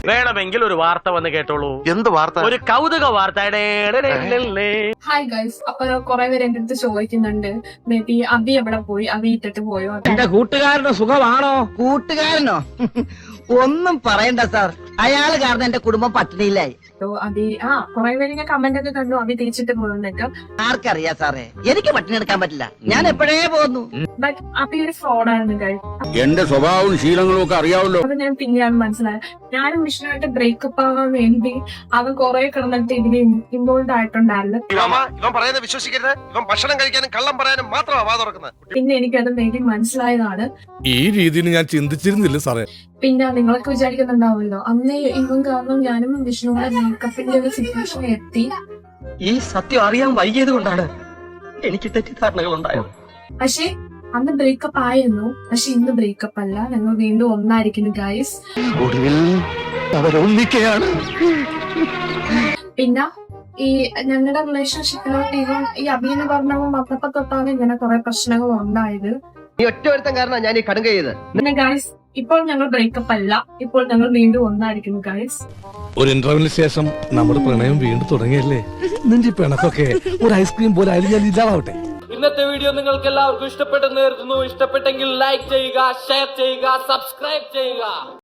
വേണമെങ്കിൽ ഒരു വാർത്ത വന്ന് കേട്ടോളൂ. എന്ത് വാർത്ത? ഒരു കൗതുക വാർത്ത. ഹായ് ഗൈസ്, അപ്പൊ കുറെ പേര് എന്റെ അടുത്ത് ചോദിക്കുന്നുണ്ട്, മേ ബി അബി എവിടെ പോയി, അബി ഇട്ടിട്ട് പോയോ? എന്റെ കൂട്ടുകാരന് സുഖമാണോ? കൂട്ടുകാരനോ? ഒന്നും പറയണ്ട സാർ, അയാള് കാരണം എന്റെ കുടുംബം പട്ടിണിയിലായി. അബി കുറെ പേര് ഞാൻ കമന്റ് ഒക്കെ കണ്ടു, അബി തിരിച്ചിട്ട് പോകുന്നൊക്കെ. ആർക്കറിയാ സാറേ, എനിക്ക് പട്ടിണി എടുക്കാൻ പറ്റില്ല, ഞാൻ എപ്പോഴേ പോന്നു. ബട്ട് അബി ഒരു ഫ്രോഡായിരുന്നു ഗൈസ്. എന്റെ സ്വഭാവവും ശീലങ്ങളും ഒക്കെ അറിയാവല്ലോ. അത് ഞാൻ പിന്നെയാണ് മനസ്സിലായത്. ഞാനും വിഷ്ണുവായിട്ട് ബ്രേക്കപ്പ് ആവാൻ വേണ്ടി അവൻ കുറെ കിടന്നിട്ട് ഇതിന് ഇൻവോൾവ് ആയിട്ടുണ്ടായിരുന്നു. ഇവൻ പറയുന്നത് വിശ്വസിക്കരുത്. ഇവൻ ഭക്ഷണം കഴിക്കാനും കള്ളം പറയാനും മാത്രമാ വാ തുറക്കുന്നത്. പിന്നെ എനിക്കത് വേണ്ടി മനസ്സിലായതാണ്. ഈ രീതിയിൽ ഞാൻ ചിന്തിച്ചിരുന്നില്ല സാറേ. പിന്നെ നിങ്ങളൊക്കെ വിചാരിക്കുന്നുണ്ടാവുമല്ലോ, അന്ന് ഇവൻ കാരണം ഞാനും വിഷ്ണുവിടെ ബ്രേക്കപ്പിന്റെ ഒരു സിറ്റുവേഷൻ എത്തി. ഈ സത്യം അറിയാൻ വൈകിയത് കൊണ്ടാണ് എനിക്ക് തെറ്റിദ്ധാരണകൾ ഉണ്ടായത്. പക്ഷെ അന്ന് ബ്രേക്കപ്പ് ആയിരുന്നു, പക്ഷെ ഇന്ന് ബ്രേക്കപ്പ് അല്ല, ഞങ്ങൾ വീണ്ടും ഒന്നായിരിക്കുന്നു ഗൈസ്. ഒടുവിൽ അവരൊന്നിക്കുകയാണ്. പിന്നെ ഈ ഞങ്ങളുടെ റിലേഷൻഷിപ്പിലോട്ട് ഇവൻ ഈ അഭിയെന്ന് പറഞ്ഞവൻ വന്നപ്പോ തൊട്ടാണ് ഇങ്ങനെ കുറെ പ്രശ്നങ്ങൾ ഉണ്ടായത്. ഈ ഒറ്റ ഒരുത്തം കാരണം ഞാൻ ഈ കടുങ്ക ചെയ്ത്. പിന്നെ ഗൈസ്, ഇപ്പോൾ ഞങ്ങൾ ബ്രേക്കപ്പ് അല്ല, ഇപ്പോൾ ഞങ്ങൾ വീണ്ടും ഒന്നായിരിക്കുന്നു ഗൈസ്. ഒരു ഇന്റർവ്യൂവിന് ശേഷം നമ്മുടെ പ്രണയം വീണ്ടും തുടങ്ങിയല്ലേ. നിന്റെ പിണക്കൊക്കെ ഒരു ഐസ്ക്രീം പോലെ അലിഞ്ഞാൽ ഇല്ലാതാവട്ടെ. ഇന്നത്തെ വീഡിയോ നിങ്ങൾക്ക് എല്ലാവർക്കും ഇഷ്ടപ്പെട്ടെന്ന് കരുതുന്നു. ഇഷ്ടപ്പെട്ടെങ്കിൽ ലൈക്ക് ചെയ്യുക, ഷെയർ ചെയ്യുക, സബ്സ്ക്രൈബ് ചെയ്യുക.